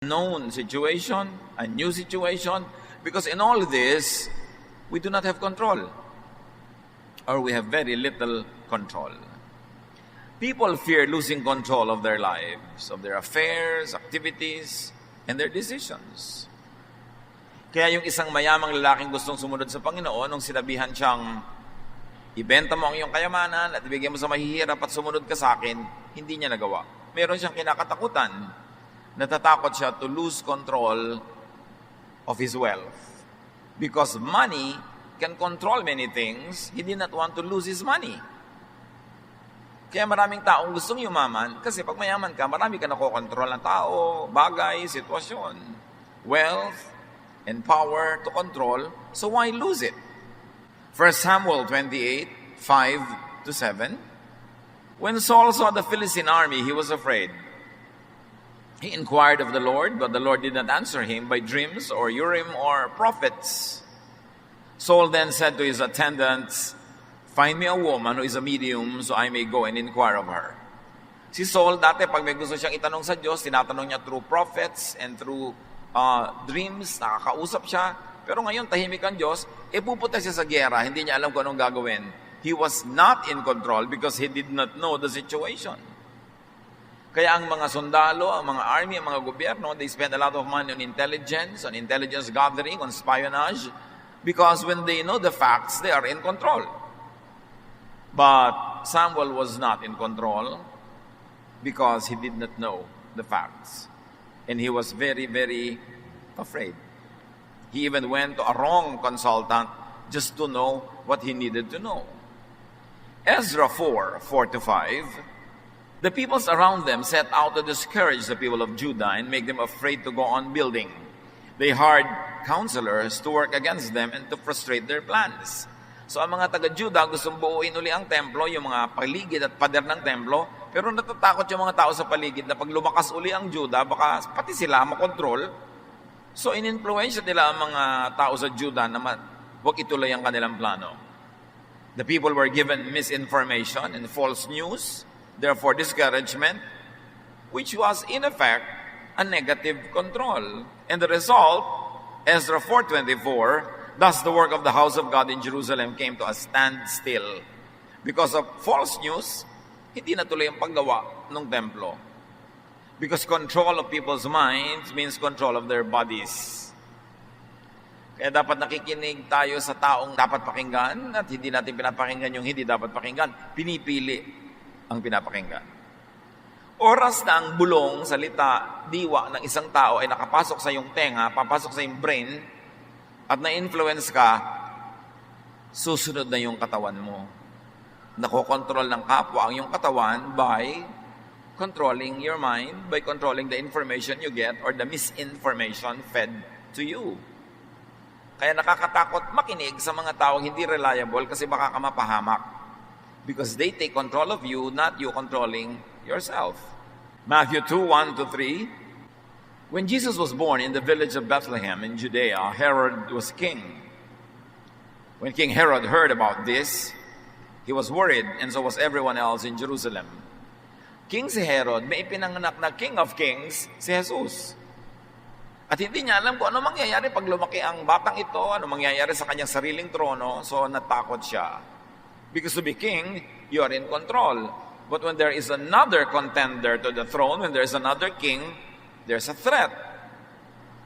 known situation, a new situation, because in all this, we do not have control, or we have very little control. People fear losing control of their lives, of their affairs, activities, and their decisions. Kaya yung isang mayamang lalaking gustong sumunod sa Panginoon, nung sinabihan siyang, ibenta mo ang iyong kayamanan at ibigay mo sa mahihirap at sumunod ka sa akin, hindi niya nagawa. Meron siyang kinakatakutan. Natatakot siya to lose control of his wealth. Because money can control many things, he did not want to lose his money. Kaya maraming taong gustong yumaman, kasi pag mayaman ka, marami ka nakokontrol ng tao, bagay, sitwasyon, wealth, and power to control, so why lose it? 1 Samuel 28, 5-7. When Saul saw the Philistine army, he was afraid. He inquired of the Lord, but the Lord did not answer him by dreams or Urim or prophets. Saul then said to his attendants, find me a woman who is a medium so I may go and inquire of her. Si Saul dati, pag may gusto siyang itanong sa Diyos, tinatanong niya through prophets and through dreams, nakakausap siya. Pero ngayon, tahimik ang Diyos, pupunta siya sa gyera, hindi niya alam kung anong gagawin. He was not in control because he did not know the situation. Kaya ang mga sundalo, ang mga army, ang mga gobyerno, they spend a lot of money on intelligence gathering, on espionage, because when they know the facts, they are in control. But Samuel was not in control because he did not know the facts. And he was very, very afraid. He even went to a wrong consultant just to know what he needed to know. Ezra 4:4-5. The peoples around them set out to discourage the people of Judah and make them afraid to go on building. They hired counselors to work against them and to frustrate their plans. So ang mga taga-Judah gustong buuin uli ang templo, yung mga paligid at pader ng templo, pero natatakot yung mga tao sa paligid na pag lumakas uli ang Judah, baka pati sila makontrol. So in-influence nila ang mga tao sa Judah na huwag ituloy ang kanilang plano. The people were given misinformation and false news, therefore discouragement, which was in effect a negative control. And the result, Ezra 4:24, thus the work of the house of God in Jerusalem came to a standstill. Because of false news, hindi natuloy ang paggawa ng templo. Because control of people's minds means control of their bodies. Kaya dapat nakikinig tayo sa taong dapat pakinggan at hindi natin pinapakinggan yung hindi dapat pakinggan. Pinipili ang pinapakinggan. Oras na ang bulong, salita, diwa ng isang tao ay nakapasok sa iyong tenga, papasok sa iyong brain, at na-influence ka, susunod na yung katawan mo. Nakokontrol ng kapwa ang iyong katawan by controlling your mind, by controlling the information you get or the misinformation fed to you. Kaya nakakatakot makinig sa mga taong hindi reliable kasi baka ka mapahamak. Because they take control of you, not you controlling yourself. Matthew 2:1-3. When Jesus was born in the village of Bethlehem in Judea, Herod was king. When King Herod heard about this, he was worried, and so was everyone else in Jerusalem. King si Herod, may ipinanganak na King of Kings, si Jesus. At hindi niya alam kung ano mangyayari pag lumaki ang batang ito, ano mangyayari sa kanyang sariling trono, so natakot siya. Because to be king, you are in control. But when there is another contender to the throne, when there is another king, there's a threat.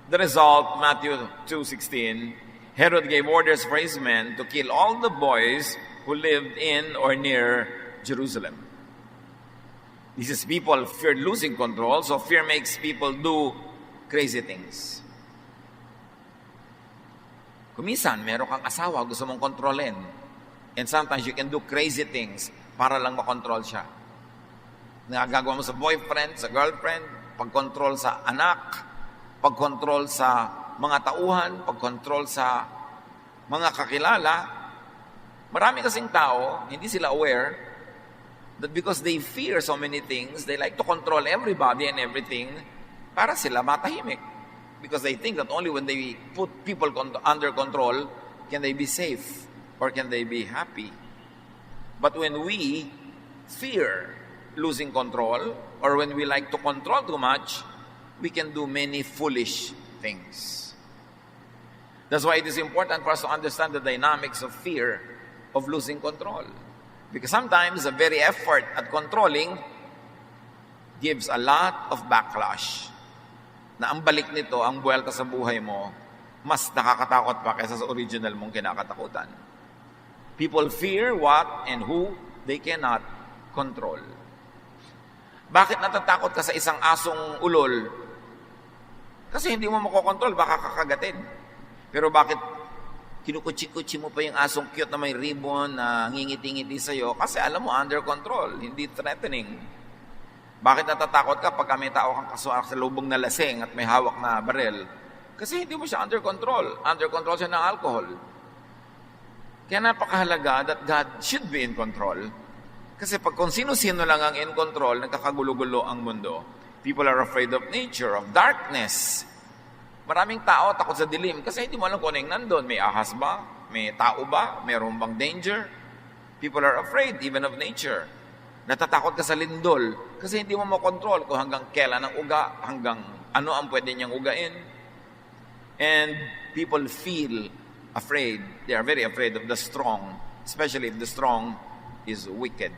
The result, Matthew 2:16, Herod gave orders for his men to kill all the boys who lived in or near Jerusalem. This is people fear losing control, so fear makes people do crazy things. Kuminsan, meron kang asawa, gusto mong kontrolin. And sometimes you can do crazy things para lang makontrol siya. Nagagawa mo sa boyfriend, sa girlfriend, pagkontrol sa anak, pagkontrol sa mga tauhan, pagkontrol sa mga kakilala. Marami kasing tao, hindi sila aware that because they fear so many things, they like to control everybody and everything para sila matahimik. Because they think that only when they put people under control can they be safe or can they be happy. But when we fear losing control or when we like to control too much, we can do many foolish things. That's why it is important for us to understand the dynamics of fear of losing control. Because sometimes the very effort at controlling gives a lot of backlash. Na ang balik nito, ang buwelta sa buhay mo, mas nakakatakot pa kaysa sa original mong kinakatakutan. People fear what and who they cannot control. Bakit natatakot ka sa isang asong ulol? Kasi hindi mo makokontrol, baka kakagatin. Pero bakit kinukutsi-kutsi mo pa yung asong cute na may ribbon na ngingiti-ngiti sa'yo? Kasi alam mo, under control, hindi threatening. Bakit natatakot ka pag may tao kang kasalubong na lasing at may hawak na barel? Kasi hindi mo siya under control. Under control siya ng alcohol. Kaya napakahalaga that God should be in control. Kasi pag kung sino-sino lang ang in control, nagkakagulo-gulo ang mundo. People are afraid of nature, of darkness. Maraming tao takot sa dilim kasi hindi mo alam kung ano yung nandun. May ahas ba? May tao ba? Mayroon bang danger? People are afraid even of nature. Natatakot ka sa lindol kasi hindi mo makontrol kung hanggang kailan ang uga, hanggang ano ang pwede niyang ugain. And people feel afraid. They are very afraid of the strong, especially if the strong is wicked.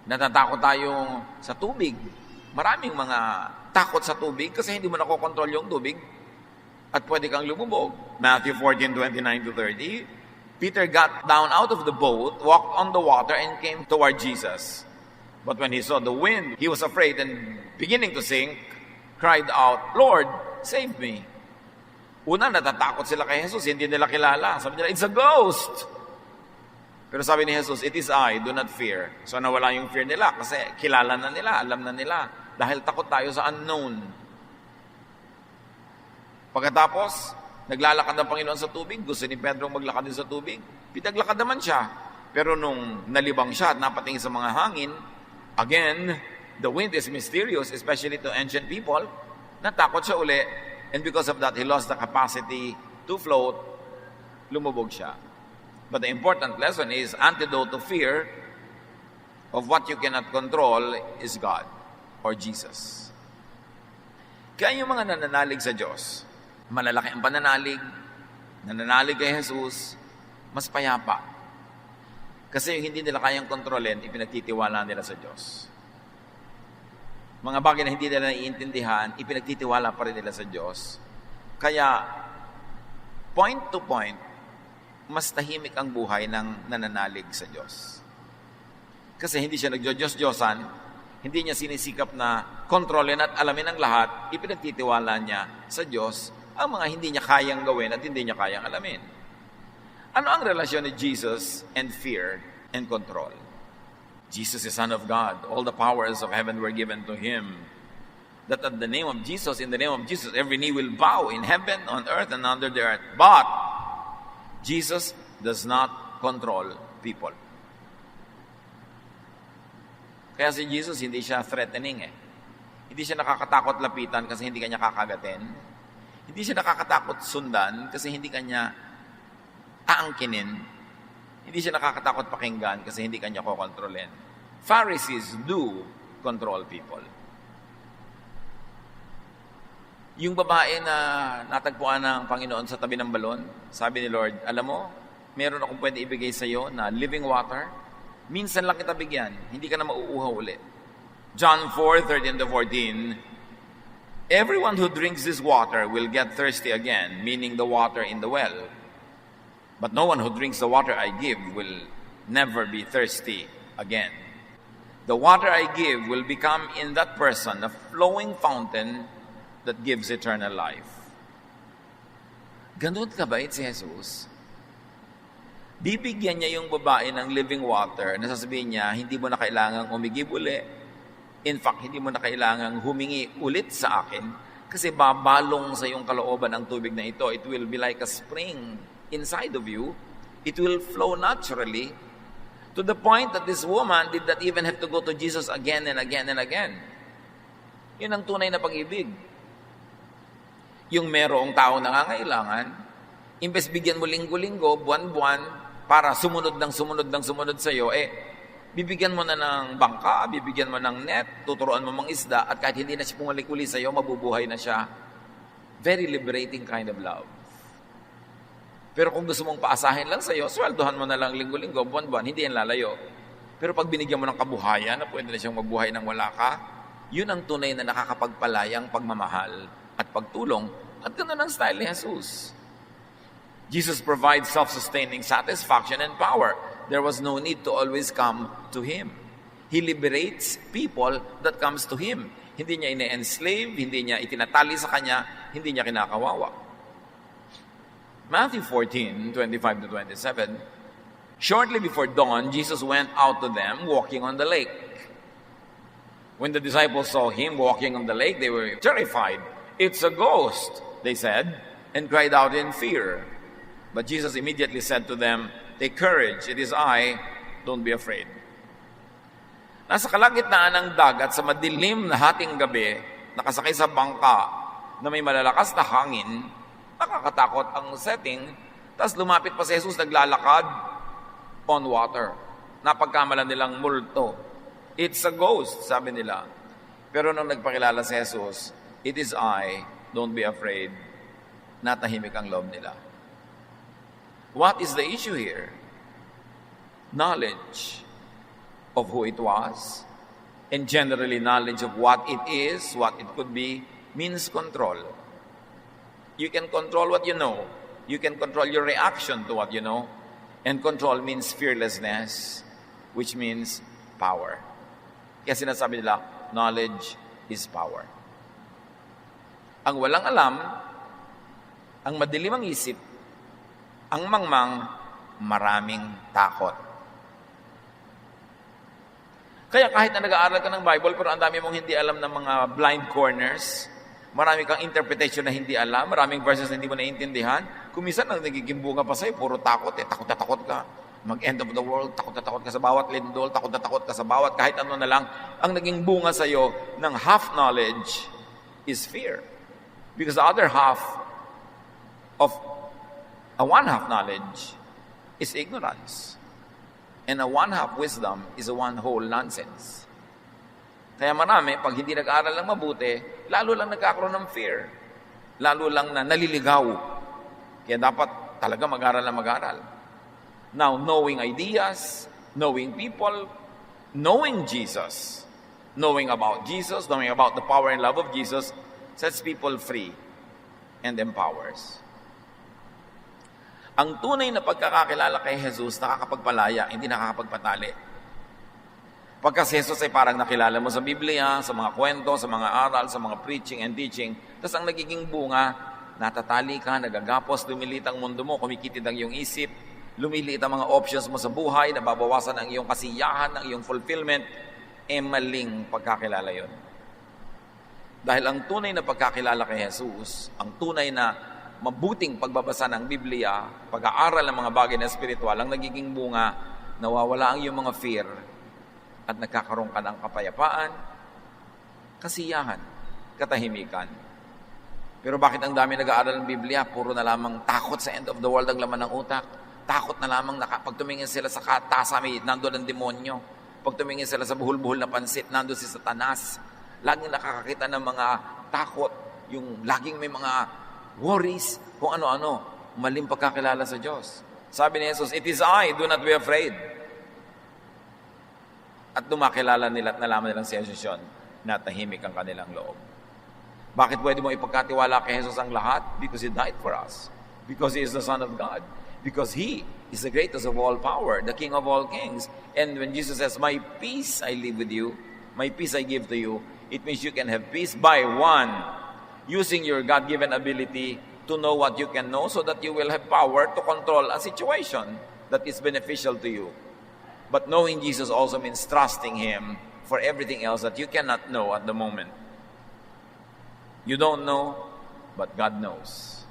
Natatakot tayo sa tubig. Maraming mga takot sa tubig kasi hindi mo nakokontrol yung tubig at pwede kang lumubog. Matthew 14:29-30, Peter got down out of the boat, walked on the water, and came toward Jesus. But when he saw the wind, he was afraid and beginning to sink, cried out, "Lord, save me." Una, natatakot sila kay Jesus, hindi nila kilala. Sabi nila, "It's a ghost." Pero sabi ni Jesus, "It is I, do not fear." So nawala yung fear nila kasi kilala na nila, alam na nila. Dahil takot tayo sa unknown. Pagkatapos, naglalakad ang Panginoon sa tubig. Gusto ni Pedro maglakad din sa tubig. Pinaglakad naman siya. Pero nung nalibang siya at napatingin sa mga hangin, again, the wind is mysterious, especially to ancient people. Natakot siya uli. And because of that, he lost the capacity to float. Lumubog siya. But the important lesson is, antidote to fear of what you cannot control is God or Jesus. Kaya yung mga nananalig sa Diyos, malalaki ang pananalig, nananalig kay Jesus, mas payapa. Kasi yung hindi nila kayang kontrolin, ipinagtitiwala nila sa Diyos. Mga bagay na hindi nila naiintindihan, ipinagtitiwala pa rin nila sa Diyos. Kaya, point to point, mas tahimik ang buhay ng nananalig sa Diyos. Kasi hindi siya nagjo-Diyos-Diyosan, hindi niya sinisikap na kontrolin at alamin ang lahat, ipinagtitiwala niya sa Diyos ang mga hindi niya kayang gawin at hindi niya kayang alamin. Ano ang relasyon ni Jesus and fear and control? Jesus is Son of God. All the powers of heaven were given to Him. That at the name of Jesus, in the name of Jesus, every knee will bow in heaven, on earth, and under the earth. But Jesus does not control people. Kaya si Jesus, hindi siya threatening eh. Hindi siya nakakatakot lapitan kasi hindi kanya kakagatin. Hindi siya nakakatakot sundan kasi hindi kanya aangkinin. Hindi siya nakakatakot pakinggan kasi hindi kanya kokontrolin. Pharisees do control people. Yung babae na natagpuan ng Panginoon sa tabi ng balon, sabi ni Lord, alam mo, meron akong pwede ibigay sa iyo na living water. Minsan lang kita bigyan, hindi ka na mauuhaw ulit. John 4:13-14, everyone who drinks this water will get thirsty again, meaning the water in the well. But no one who drinks the water I give will never be thirsty again. The water I give will become in that person a flowing fountain that gives eternal life. Ganun kabait si Jesus. Bibigyan niya yung babae ng living water na sasabihin niya, hindi mo na kailangang umigib uli. In fact, hindi mo na kailangang humingi ulit sa akin kasi babalong sa iyong kalooban ang tubig na ito. It will be like a spring inside of you. It will flow naturally to the point that this woman did not even have to go to Jesus again and again and again. Yun ang tunay na pag-ibig. Yung merong tao nangangailangan, imbes bigyan mo linggo-linggo, buwan-buwan, para sumunod sa iyo, Bibigyan mo na ng bangka, bibigyan mo ng net, tuturuan mo mga isda, at kahit hindi na siya pumalik-uli sa'yo, mabubuhay na siya. Very liberating kind of love. Pero kung gusto mong paasahin lang sa'yo, sweldohan mo na lang linggo-linggo, buwan-buwan, hindi yan lalayo. Pero pag binigyan mo ng kabuhayan, na pwede na siyang mabuhay ng wala ka, yun ang tunay na nakakapagpalayang pagmamahal at pagtulong. At ganoon ang style ni Jesus. Jesus provides self-sustaining satisfaction and power. There was no need to always come to Him. He liberates people that comes to Him. Hindi niya ine-enslave, hindi niya itinatali sa Kanya, hindi niya kinakawawa. Matthew 14:25-27, shortly before dawn, Jesus went out to them walking on the lake. When the disciples saw Him walking on the lake, they were terrified. "It's a ghost," they said, and cried out in fear. But Jesus immediately said to them, "Take courage, it is I, don't be afraid." Nasa kalagitnaan ng dagat sa madilim na hating gabi, nakasakay sa bangka na may malalakas na hangin, nakakatakot ang setting, tapos lumapit pa si Jesus naglalakad on water. Napagkamalan nilang multo. "It's a ghost," sabi nila. Pero nung nagpakilala si Jesus, "It is I, don't be afraid," natahimik ang loob nila. What is the issue here? Knowledge of who it was, and generally knowledge of what it is, what it could be, means control. You can control what you know. You can control your reaction to what you know. And control means fearlessness, which means power. Kaya sinasabi nila, knowledge is power. Ang walang alam, ang madilim ang isip, ang mangmang, maraming takot. Kaya kahit na nag-aaral ka ng Bible, pero ang dami mong hindi alam ng mga blind corners, marami kang interpretation na hindi alam, maraming verses na hindi mo naiintindihan, kumisan ang nagiging bunga pa sa'yo, puro takot takot na takot ka. Mag-end of the world, takot na takot ka sa bawat lindol, takot na takot ka sa bawat kahit ano na lang. Ang naging bunga sa'yo ng half knowledge is fear. Because the other half of a one-half knowledge is ignorance. And a one-half wisdom is a one-whole nonsense. Kaya marami, pag hindi nag-aaral lang mabuti, lalo lang nagkakaroon ng fear. Lalo lang na naliligaw. Kaya dapat talaga mag-aaral na mag-aaral. Now, knowing ideas, knowing people, knowing Jesus, knowing about Jesus, knowing about the power and love of Jesus, sets people free and empowers. Ang tunay na pagkakakilala kay Jesus, nakakapagpalaya, hindi nakakapagpatali. Pagka si Jesus ay parang nakilala mo sa Biblia, sa mga kwento, sa mga aral, sa mga preaching and teaching, tapos ang nagiging bunga, natatali ka, nagagapos, lumilit ang mundo mo, kumikitid ang iyong isip, lumiliit ang mga options mo sa buhay, nababawasan ang iyong kasiyahan, ang iyong fulfillment, maling pagkakilala yon. Dahil ang tunay na pagkakilala kay Jesus, ang tunay na mabuting pagbabasa ng Biblia, pag-aaral ng mga bagay na espiritual, ang nagiging bunga, nawawala ang iyong mga fear at nagkakaroon ka ng kapayapaan, kasiyahan, katahimikan. Pero bakit ang dami nag-aaral ng Biblia? Puro na lamang takot sa end of the world ang laman ng utak. Takot na lamang pag tumingin sila sa katasa, nandun ang demonyo. Pag tumingin sila sa buhol-buhol na pansit, nandun si Satanas. Laging nakakakita ng mga takot, yung laging may mga worries, kung ano-ano, maling pagkakilala sa Diyos. Sabi ni Jesus, "It is I, do not be afraid." At dumakilala nila at nalaman nilang si Jesus yun, natahimik ang kanilang loob. Bakit pwede mo ipagkatiwala kay Jesus ang lahat? Because He died for us. Because He is the Son of God. Because He is the greatest of all power, the King of all kings. And when Jesus says, "My peace I leave with you, my peace I give to you," it means you can have peace by one, using your God-given ability to know what you can know so that you will have power to control a situation that is beneficial to you. But knowing Jesus also means trusting Him for everything else that you cannot know at the moment. You don't know, but God knows.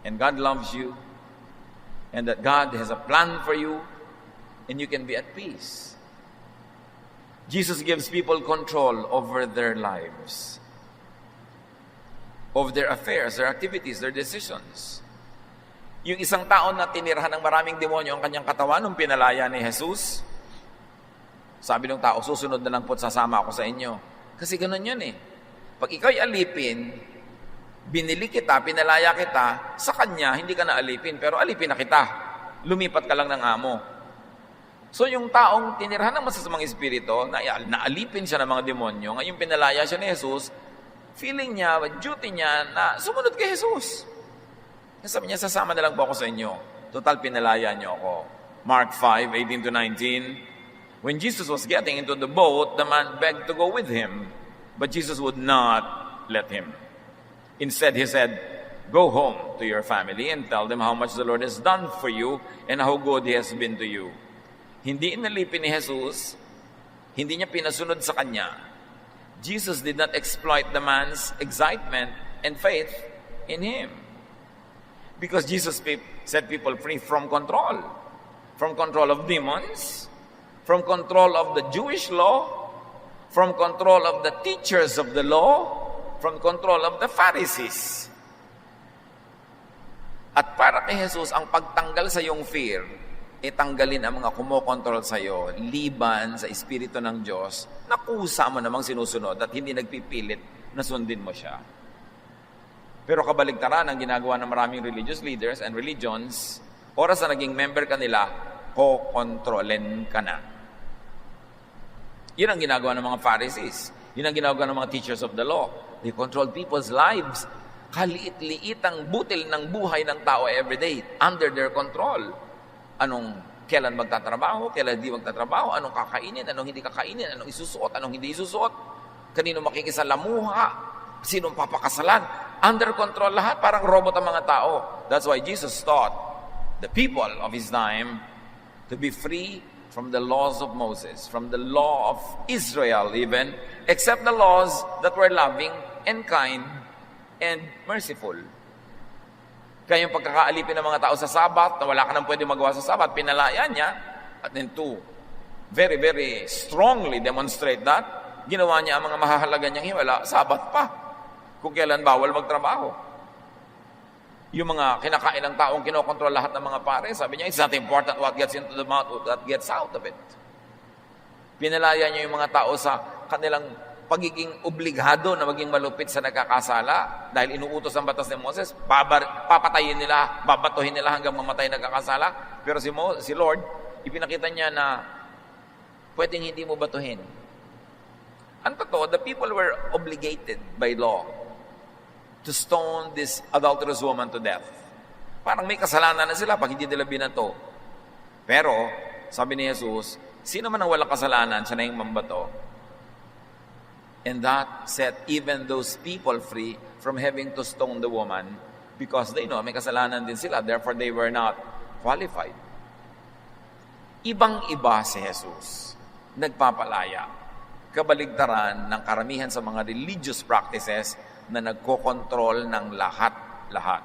And God loves you, and that God has a plan for you, and you can be at peace. Jesus gives people control over their lives, of their affairs, their activities, their decisions. Yung isang tao na tinirahan ng maraming demonyo ang kanyang katawan nung pinalaya ni Jesus, Sabi ng tao, susunod na lang po at sasama ako sa inyo. Kasi ganun yun eh. Pag ikaw'y alipin, binili kita, pinalaya kita, sa kanya, hindi ka na alipin, pero alipin na kita. Lumipat ka lang ng amo. So yung taong tinirhan ng masasamang espiritu, naalipin siya ng mga demonyo, ngayon pinalaya siya ni Jesus, feeling niya, duty niya na sumunod kay Jesus. Sabi niya, sasama na lang po ako sa inyo. Total, pinalaya niyo ako. Mark 5:18-19. When Jesus was getting into the boat, the man begged to go with him, but Jesus would not let him. Instead, he said, go home to your family and tell them how much the Lord has done for you and how good He has been to you. Hindi inalipin ni Jesus, hindi niya pinasunod sa kanya. Jesus did not exploit the man's excitement and faith in Him. Because Jesus set people free from control of demons, from control of the Jewish law, from control of the teachers of the law, from control of the Pharisees. At para kay Jesus, ang pagtanggal sa iyong fear, tanggalin ang mga kumokontrol sa iyo, liban sa Espiritu ng Diyos, na kusa mo namang sinusunod at hindi nagpipilit na sundin mo siya. Pero kabaligtaran ang ginagawa ng maraming religious leaders and religions, oras na naging member ka nila, kokontrolin ka na. Yun ang ginagawa ng mga Pharisees. Yun ang ginagawa ng mga teachers of the law. They control people's lives. Kaliit-liit ang butil ng buhay ng tao everyday, under their control. Kailan magtatrabaho, kailan di magtatrabaho, anong kakainin, anong hindi kakainin, anong isusuot, anong hindi isusuot, kanino makikisalamuha, sinong papakasalan. Under control lahat, parang robot ang mga tao. That's why Jesus taught the people of His time to be free from the laws of Moses, from the law of Israel even, except the laws that were loving and kind and merciful. Kaya yung pagkakaalipin ng mga tao sa Sabat, na wala ka nang pwede magawa sa Sabat, pinalaya niya, at then to very, very strongly demonstrate that, ginawa niya ang mga mahahalaga niyang hiwala, Sabat pa, kung kailan bawal magtrabaho. Yung mga kinakain ng taong kinokontrol lahat ng mga pare, sabi niya, it's not important what gets into the mouth, what gets out of it. Pinalaya niya yung mga tao sa kanilang pagiging obligado na maging malupit sa nagkakasala dahil inuutos ang batas ni Moses, papatayin nila, babatuhin nila hanggang mamatay nagkakasala. Pero si Lord, ipinakita niya na pwedeng hindi mo batuhin. Ang totoo, the people were obligated by law to stone this adulterous woman to death. Parang may kasalanan na sila pag hindi nila binato. Pero, sabi ni Jesus, sino man ang walang kasalanan, siya na yung mambato. And that set even those people free from having to stone the woman because they know may kasalanan din sila, therefore they were not qualified. Ibang-iba si Jesus, nagpapalaya. Kabaligtaran ng karamihan sa mga religious practices na nagkokontrol ng lahat-lahat.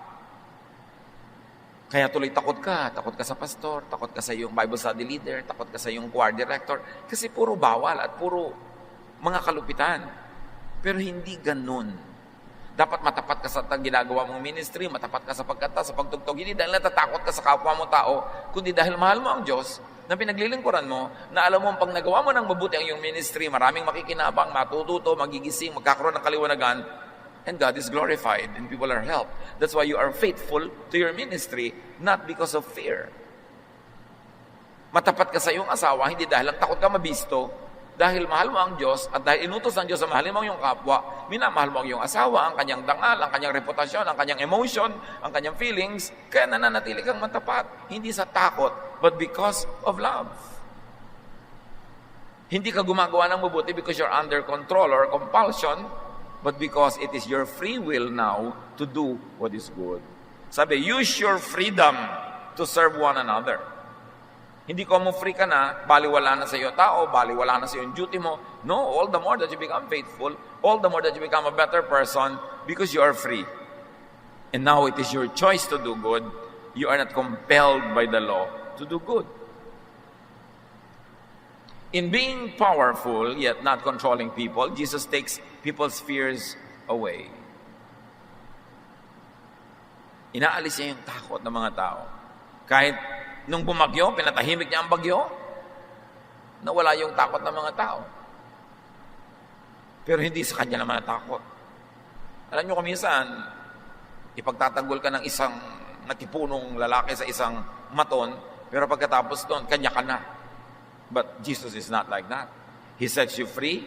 Kaya tuloy takot ka sa pastor, takot ka sa iyong Bible study leader, takot ka sa iyong choir director, kasi puro bawal at puro mga kalupitan. Pero hindi ganun. Dapat matapat ka sa ginagawa mong ministry, matapat ka sa pagkanta, sa pagtugtog. Hindi dahil natatakot ka sa kapwa mo tao, kundi dahil mahal mo ang Diyos, na pinaglilingkuran mo, na alam mo pag nagawa mo ng mabuti ang iyong ministry, maraming makikinabang, matututo, magigising, magkakaroon ng kaliwanagan, and God is glorified and people are helped. That's why you are faithful to your ministry, not because of fear. Matapat ka sa iyong asawa, hindi dahil lang takot ka mabisto, dahil mahal mo ang Diyos at dahil inutos ng Diyos na mahalin mo ang iyong kapwa, minamahal mo ang iyong asawa, ang kanyang dangal, ang kanyang reputasyon, ang kanyang emotion, ang kanyang feelings, kaya nananatili kang matapat. Hindi sa takot, but because of love. Hindi ka gumagawa ng mabuti because you're under control or compulsion, but because it is your free will now to do what is good. Sabi, use your freedom to serve one another. Hindi ko mo free ka na, baliwala na sa iyo tao, baliwala na sa iyo yung duty mo. No, all the more that you become faithful, all the more that you become a better person because you are free. And now it is your choice to do good. You are not compelled by the law to do good. In being powerful yet not controlling people, Jesus takes people's fears away. Inaalis niya yung takot ng mga tao. Kahit nung bumagyo, pinatahimik niya ang bagyo. nawala yung takot ng mga tao. Pero hindi sa kanya naman natakot. Alam nyo, kuminsan, ipagtatanggol ka ng isang natipunong lalaki sa isang maton, pero pagkatapos doon, kanya ka na. But Jesus is not like that. He sets you free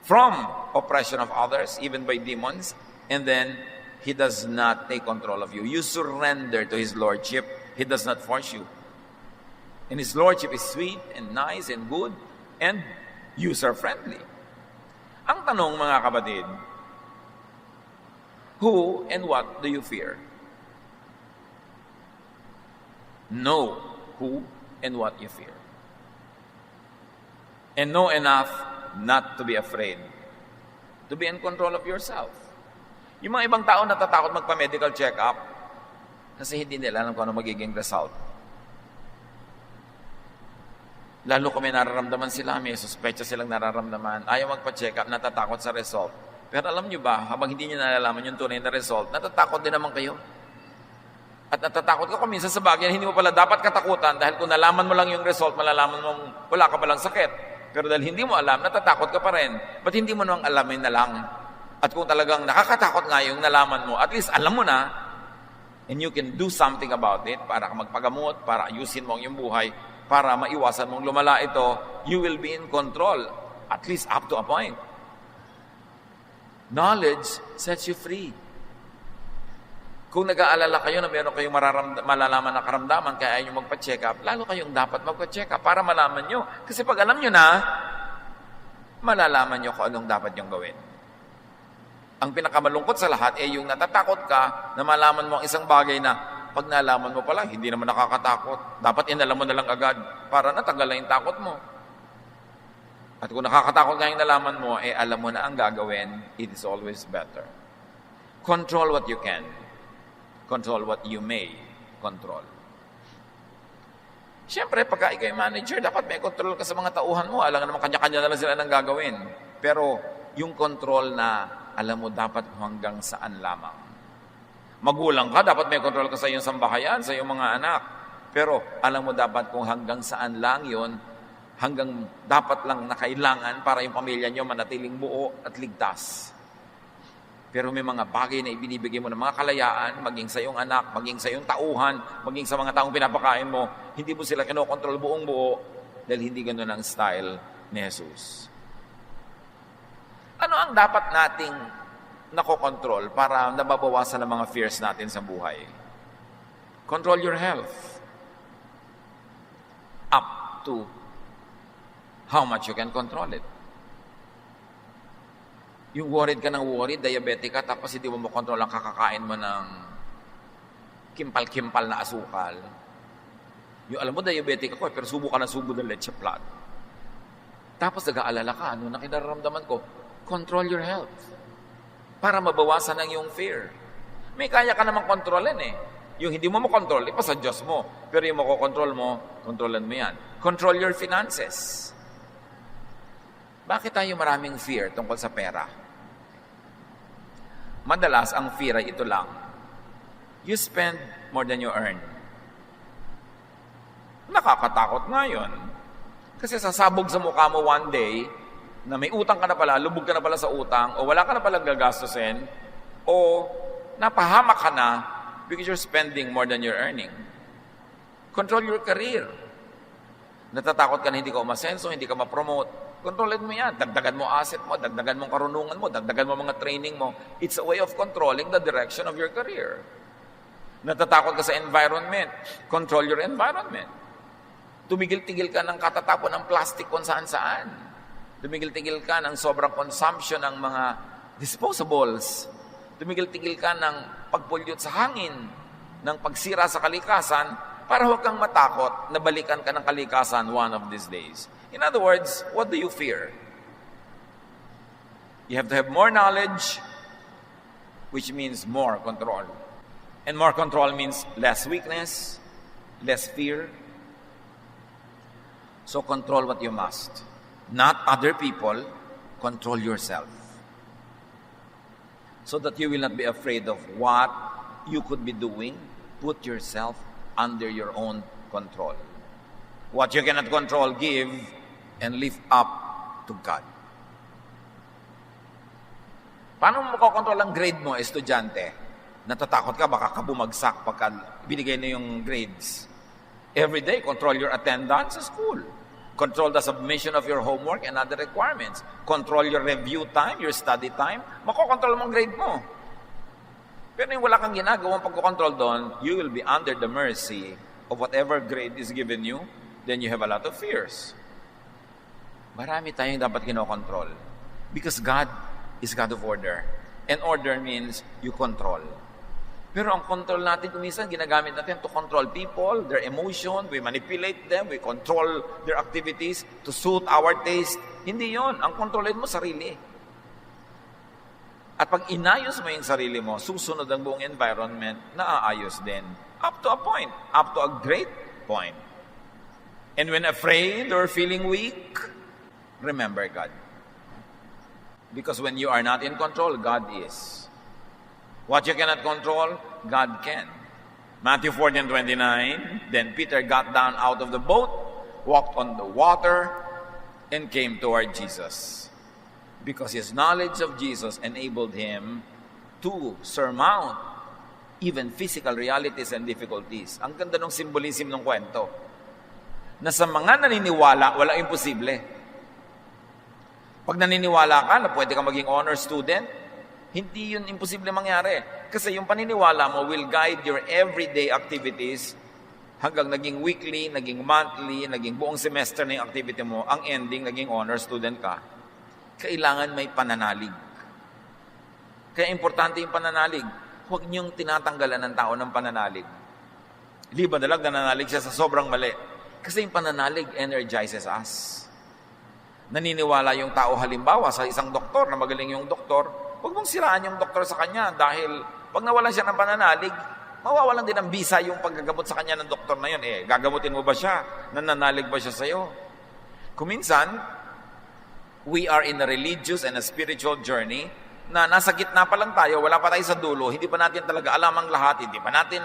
from oppression of others, even by demons, and then He does not take control of you. You surrender to His Lordship. He does not force you. And His Lordship is sweet and nice and good and user-friendly. Ang tanong, mga kapatid, who and what do you fear? Know who and what you fear. And know enough not to be afraid. To be in control of yourself. Yung mga ibang tao natatakot magpa-medical check-up kasi hindi nila alam kung ano magiging result. Lalo kung may nararamdaman sila, may suspecha silang nararamdaman, ayaw magpa-check up, natatakot sa result. Pero alam nyo ba, habang hindi nyo nalalaman yung tunay na result, natatakot din naman kayo. At natatakot ka kung minsan sa bagay na hindi mo pala dapat katakutan dahil kung nalaman mo lang yung result, malalaman mong wala ka palang sakit. Pero dahil hindi mo alam, natatakot ka pa rin. Ba't hindi mo nang alamin na lang? At kung talagang nakakatakot nga yung nalaman mo, at least alam mo na, and you can do something about it para magpagamot, para ayusin mo ang iyong buhay, para maiwasan mong lumala ito, you will be in control, at least up to a point. Knowledge sets you free. Kung nag-aalala kayo na meron kayong malalaman na karamdaman, kaya ayaw nyo magpa-check up, lalo kayong dapat magpa-check up para malaman nyo. Kasi pag alam nyo na, malalaman nyo kung anong dapat nyong gawin. Ang pinakamalungkot sa lahat ay yung natatakot ka na malaman mo ang isang bagay na pag nalaman mo pala, hindi naman nakakatakot. Dapat inalam mo na lang agad para natanggal na yung takot mo. At kung nakakatakot nga yung nalaman mo, alam mo na ang gagawin, it is always better. Control what you can. Control what you may control. Siyempre, pagka ikaw yung manager, dapat may control ka sa mga tauhan mo. Alam naman, kanya-kanya na lang sila ng gagawin. Pero yung control na alam mo dapat hanggang saan lamang. Magulang ka, dapat may control ka sa iyong sambahayan, sa iyong mga anak. Pero alam mo dapat kung hanggang saan lang yon, hanggang dapat lang na kailangan para yung pamilya nyo manatiling buo at ligtas. Pero may mga bagay na ibinibigay mo ng mga kalayaan, maging sa iyong anak, maging sa iyong tauhan, maging sa mga taong pinapakain mo, hindi mo sila kinokontrol buong buo dahil hindi ganoon ang style ni Jesus. Ano ang dapat nating nakokontrol para nababawasan ang mga fears natin sa buhay? Control your health. Up to how much you can control it. Yung worried ka ng worried, diabetic ka, tapos hindi mo makontrol ang kakakain mo ng kimpal-kimpal na asukal. Yung alam mo, diabetic ako, pero subo ka ng subo ng leche flan. Tapos nag-aalala ka, ano na kinararamdaman ko? Control your health. Para mabawasan ang iyong fear. May kaya ka namang kontrolin eh. Yung hindi mo makontrol, ipa sa Diyos mo. Pero yung makokontrol mo, kontrolan mo yan. Control your finances. Bakit tayo maraming fear tungkol sa pera? Madalas, ang fear ay ito lang. You spend more than you earn. Nakakatakot nga yun. Kasi sasabog sa mukha mo one day, na may utang ka na pala, lubog ka na pala sa utang, o wala ka na pala gagastusin, o napahamak ka na because you're spending more than you're earning. Control your career. Natatakot ka na hindi ka umasenso, hindi ka ma-promote. Kontrolin mo yan. Dagdagan mo asset mo, dagdagan mo karunungan mo, dagdagan mo mga training mo. It's a way of controlling the direction of your career. Natatakot ka sa environment. Control your environment. Tumigil-tigil ka ng katatapon ng plastic kung saan-saan. Tumigil-tigil ka ng sobrang consumption ng mga disposables. Tumigil-tigil ka ng pagpulyot sa hangin, ng pagsira sa kalikasan, para huwag kang matakot na balikan ka ng kalikasan one of these days. In other words, what do you fear? You have to have more knowledge, which means more control. And more control means less weakness, less fear. So control what you must. Not other people, control yourself. So that you will not be afraid of what you could be doing. Put yourself under your own control. What you cannot control, give and lift up to God. Paano mo makokontrol ang grade mo, estudyante? Natatakot ka, baka ka bumagsak pagka binigay na yung grades. Every day, control your attendance sa school. Control the submission of your homework and other requirements. Control your review time, your study time. Makokontrol mo ang grade mo. Pero yung wala kang ginagawang pagkocontrol doon, you will be under the mercy of whatever grade is given you, then you have a lot of fears. Marami tayong dapat kinokontrol. Because God is God of order. And order means you control. Pero ang control natin, kuminsan, ginagamit natin to control people, their emotion, we manipulate them, we control their activities to suit our taste. Hindi yon. Ang kontrolin mo, sarili. At pag inayos mo yung sarili mo, susunod ang buong environment, naaayos din. Up to a point. Up to a great point. And when afraid or feeling weak, remember God. Because when you are not in control, God is. What you cannot control, God can. Matthew 14:29, then Peter got down out of the boat, walked on the water, and came toward Jesus. Because his knowledge of Jesus enabled him to surmount even physical realities and difficulties. Ang ganda ng symbolism ng kwento. Na sa mga naniniwala, wala imposible. Pag naniniwala ka na pwede ka maging honor student, hindi yun imposible mangyari. Kasi yung paniniwala mo will guide your everyday activities hanggang naging weekly, naging monthly, naging buong semester na yung activity mo, ang ending, naging honor student ka. Kailangan may pananalig. Kaya importante yung pananalig. Huwag niyong tinatanggalan ng tao ng pananalig. Liba dalag nananalig siya sa sobrang mali. Kasi yung pananalig energizes us. Naniniwala yung tao halimbawa sa isang doktor na magaling yung doktor, huwag mong siraan yung doktor sa kanya dahil pag nawalan siya ng pananalig, mawawalan din ng bisa yung paggagamot sa kanya ng doktor na yun. Gagamutin mo ba siya? Nananalig ba siya sa'yo? Kuminsan, we are in a religious and a spiritual journey na nasa gitna pa lang tayo, wala pa tayo sa dulo, hindi pa natin talaga alam ang lahat, hindi pa natin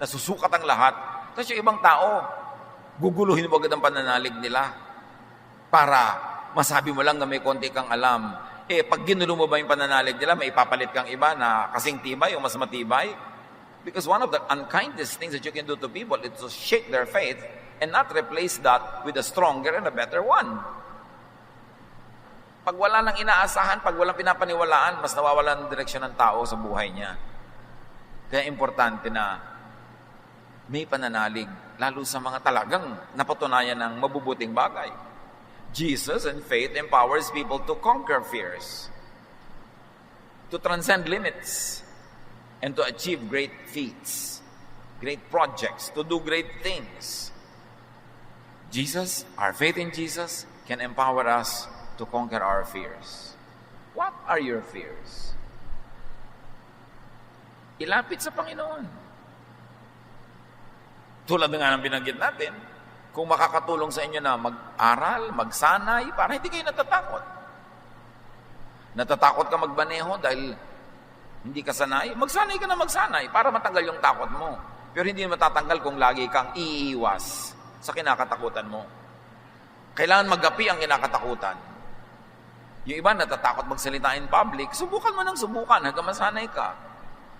nasusukat ang lahat. Tapos yung ibang tao, guguluhin mo agad ang pananalig nila para masabi mo lang na may konti kang alam. Pag ginulo mo ba yung pananalig nila, may ipapalit kang iba na kasing tibay o mas matibay? Because one of the unkindest things that you can do to people is to shake their faith and not replace that with a stronger and a better one. Pag wala nang inaasahan, pag walang pinapaniwalaan, mas nawawalan ng direksyon ng tao sa buhay niya. Kaya importante na may pananalig, lalo sa mga talagang napatunayan ng mabubuting bagay. Jesus and faith empowers people to conquer fears, to transcend limits, and to achieve great feats, great projects, to do great things. Jesus, our faith in Jesus, can empower us to conquer our fears. What are your fears? Ilapit sa Panginoon. Tulad nga ng binanggit natin, kung makakatulong sa inyo na mag-aral, magsanay, para hindi kayo natatakot. Natatakot ka magbaneho dahil hindi ka sanay? Magsanay ka na magsanay para matanggal yung takot mo. Pero hindi matatanggal kung lagi kang iiwas sa kinakatakutan mo. Kailangan magapi ang kinakatakutan. Yung iba natatakot magsalita in public, subukan mo ng subukan hanggang masanay ka.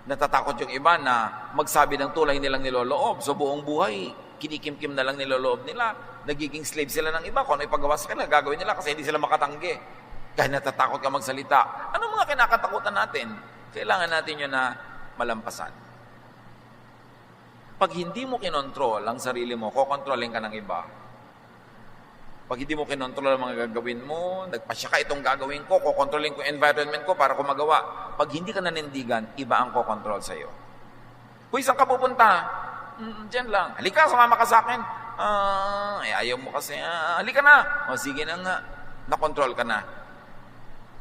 Natatakot yung iba na magsabi ng tulay nilang niloloob. So buong buhay, kinikimkim na lang niloloob nila. Nagiging slave sila ng iba. Kung ano ipagawa sa kanila, gagawin nila kasi hindi sila makatanggi. Kahit natatakot ka magsalita. Ano mga kinakatakutan natin? Kailangan natin yun na malampasan. Pag hindi mo kinontrol ang sarili mo, kokontrolin ka ng iba. Pag hindi mo kinontrol ang mga gagawin mo, nagpasya ka itong gagawin ko, kokontrolin ko environment ko para ko magawa. Pag hindi ka nanindigan, iba ang kokontrol sa'yo. Kung saan ka pupunta? Diyan lang. Halika, sumama ka sa akin. Ayaw mo kasi. Halika na. O sige na nga. Nakontrol ka na.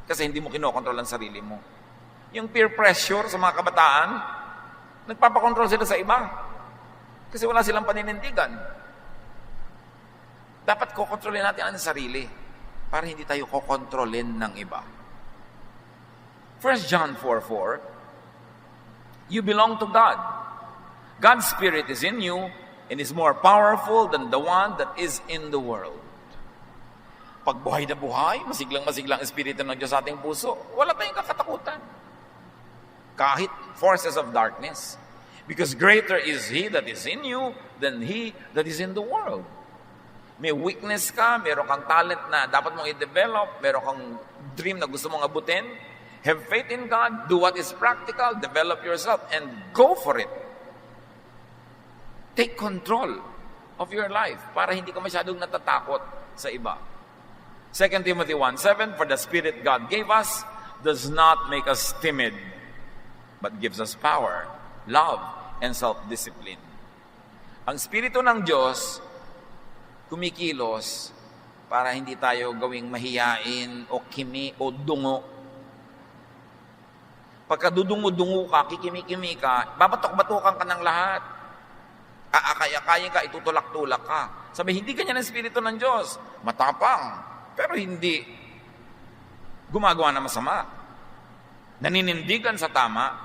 Kasi hindi mo kinokontrol ang sarili mo. Yung peer pressure sa mga kabataan, nagpapakontrol sila sa iba. Kasi wala silang paninindigan. Dapat kokontrolin natin ang sarili para hindi tayo kokontrolin ng iba. 1 John 4:4, you belong to God. God's Spirit is in you and is more powerful than the one that is in the world. Pag buhay na buhay, masiglang-masiglang espiritu ng Diyos sa ating puso, wala tayong kakatakutan. Kahit forces of darkness. Because greater is He that is in you than he that is in the world. May weakness ka, meron kang talent na dapat mong i-develop, meron kang dream na gusto mong abutin. Have faith in God, do what is practical, develop yourself, and go for it. Take control of your life para hindi ka masyadong natatakot sa iba. 2 Timothy 1:7, for the Spirit God gave us does not make us timid, but gives us power, love, and self-discipline. Ang Espiritu ng Diyos, kumikilos para hindi tayo gawing mahiyain o kimi o dungo. Pagka dudungo-dungo ka, kikimi-kimi ka, babatok-batukan ka ng lahat. Aakay-akayin ka, itutulak-tulak ka. Sabi, hindi ganyan ang Espiritu ng Diyos. Matapang, pero hindi gumagawa ng masama. Naninindigan sa tama,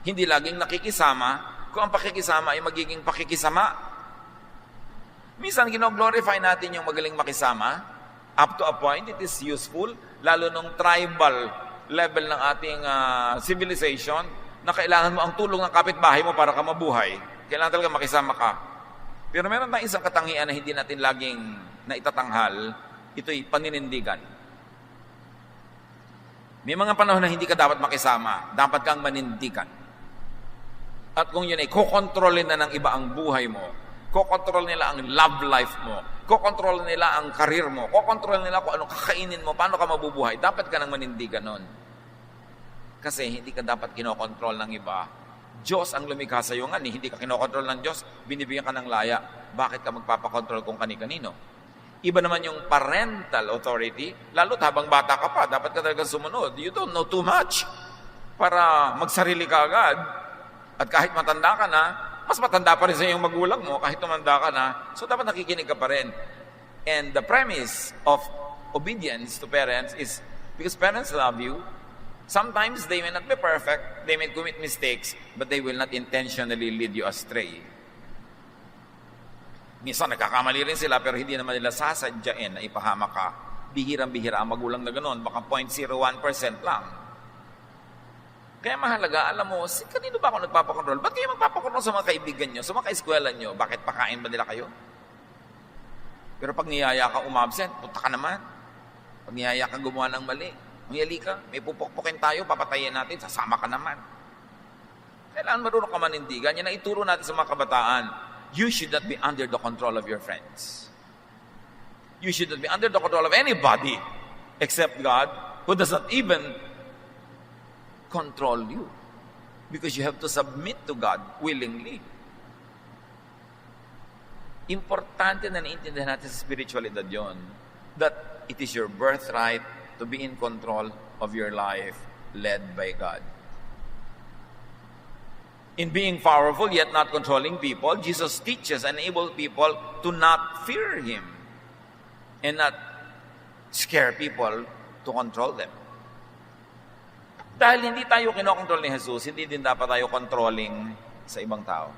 hindi laging nakikisama, kung ang pakikisama ay magiging pakikisama. Minsan, gino-glorify natin yung magaling makisama. Up to a point, it is useful, lalo nung tribal level ng ating civilization, na kailangan mo ang tulong ng kapitbahay mo para ka mabuhay. Kailangan talaga makisama ka. Pero meron tayong isang katangian na hindi natin laging naitatanghal, ito'y paninindigan. May mga panahon na hindi ka dapat makisama, dapat kang manindigan. At kung yun ay kokontrolin na ng iba ang buhay mo, kokontrol nila ang love life mo, kokontrol nila ang karir mo, kokontrol nila kung anong kakainin mo, paano ka mabubuhay, dapat ka nang manindigan nun. Kasi hindi ka dapat kinokontrol ng iba. Diyos ang lumikha sa iyo nga, hindi ka kinokontrol ng Diyos, binibigyan ka ng laya, bakit ka magpapakontrol kung kani-kanino? Iba naman yung parental authority, lalo't habang bata ka pa, dapat ka talagang sumunod. You don't know too much para magsarili ka agad. At kahit matanda ka na, mas matanda pa rin sa iyong magulang mo kahit tumanda ka na, so dapat nakikinig ka pa rin. And the premise of obedience to parents is because parents love you, sometimes they may not be perfect, they may commit mistakes, but they will not intentionally lead you astray. Minsan nagkakamali rin sila pero hindi naman nila sasadyain na ipahama ka. Bihirang-bihira ang magulang na ganoon, baka 0.01% lang. Kaya mahalaga, alam mo, kanino ba ako nagpapakontrol? Ba't kayo magpapakontrol sa mga kaibigan nyo, sa mga kaeskwelan nyo? Bakit pakain ba nila kayo? Pero pag niyaya ka umabsent, punta ka naman. Pag niyaya ka gumawa ng mali, mayali ka, may pupukpukin tayo, papatayin natin, sasama ka naman. Kailangan marunong ka manindigan. Yan ang ituro natin sa mga kabataan. You should not be under the control of your friends. You should not be under the control of anybody except God, who does not even control you. Because you have to submit to God willingly. Importante na naiintindihan natin sa spiritualidad yon, that it is your birthright to be in control of your life led by God. In being powerful yet not controlling people, Jesus teaches and enables people to not fear Him and not scare people to control them. Dahil hindi tayo kinokontrol ni Jesus, hindi din dapat tayo controlling sa ibang tao.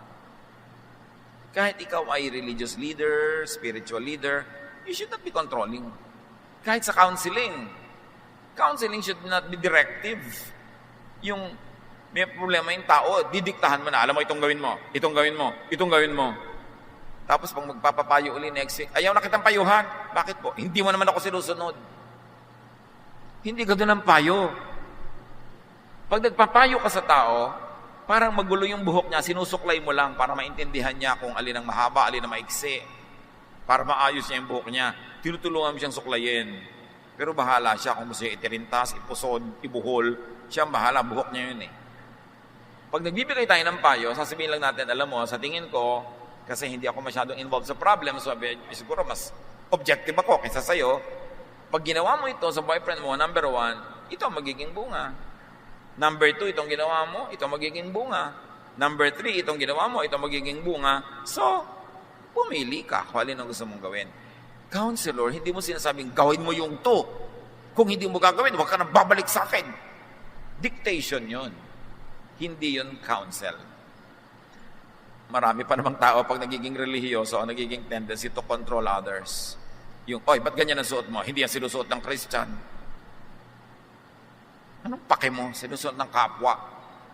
Kahit ikaw ay religious leader, spiritual leader, you should not be controlling. Kahit sa counseling should not be directive. Yung may problema yung tao, didiktahan mo na, alam mo, itong gawin mo, itong gawin mo, itong gawin mo. Tapos pag magpapapayo uli next week, ayaw na kitang payuhan. Bakit po? Hindi mo naman ako sinusunod. Hindi ka doon ang payo. Pag nagpapayo ka sa tao, parang magulo yung buhok niya, sinusuklay mo lang para maintindihan niya kung alin ang mahaba, alin ang maiksi. Para maayos niya yung buhok niya. Tinutulungan mo siyang suklayin. Pero bahala siya kung gusto niya itirintas, ipusod, ibuhol. Siya ang bahala, buhok niya yun eh. Pag nagbibigay tayo ng payo, sasabihin lang natin, alam mo, sa tingin ko, kasi hindi ako masyadong involved sa problem, so siguro mas objective ako kaysa sa'yo. Pag ginawa mo ito sa boyfriend mo, number 1, ito ang magiging bunga. Number 2, itong ginawa mo, ito magiging bunga. Number 3, itong ginawa mo, ito magiging bunga. So, pumili ka kung alin ang gusto mong gawin. Counselor, hindi mo sinasabing, gawin mo yung to. Kung hindi mo gagawin, huwag ka nang babalik sa akin. Dictation yon. Hindi yun counsel. Marami pa namang tao pag nagiging relihiyoso, ang nagiging tendency to control others. Yung, oy, ba't ganyan ang suot mo? Hindi yan sinusuot ng Christian. Anong pake mo? Sinusuot ng kapwa.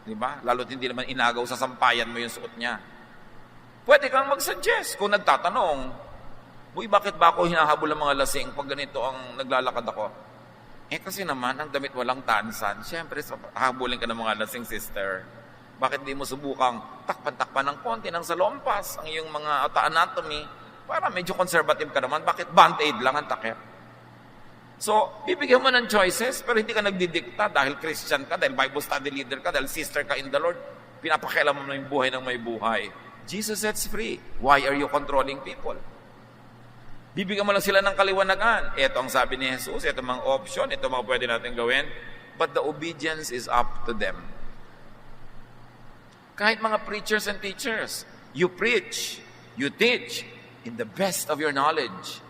Di ba? Lalo't hindi naman inagaw sa sampayan mo yung suot niya. Pwede kang mag-suggest kung nagtatanong, uy, bakit ba ako hinahabol ng mga lasing pag ganito ang naglalakad ako? Kasi naman, ang damit walang tansan. Siyempre, habulin ka ng mga lasing, sister. Bakit di mo subukang takpan-takpan ng konti ng salompas ang iyong mga anatomy para medyo conservative ka naman? Bakit band-aid lang ang takip? So, bibigyan mo ng choices, pero hindi ka nagdidikta dahil Christian ka, dahil Bible study leader ka, dahil sister ka in the Lord. Pinapakialam mo na yung buhay ng may buhay. Jesus sets free. Why are you controlling people? Bibigyan mo lang sila ng kaliwanagan. Ito ang sabi ni Jesus, ito mga option, ito mga pwede natin gawin. But the obedience is up to them. Kahit mga preachers and teachers, you preach, you teach in the best of your knowledge.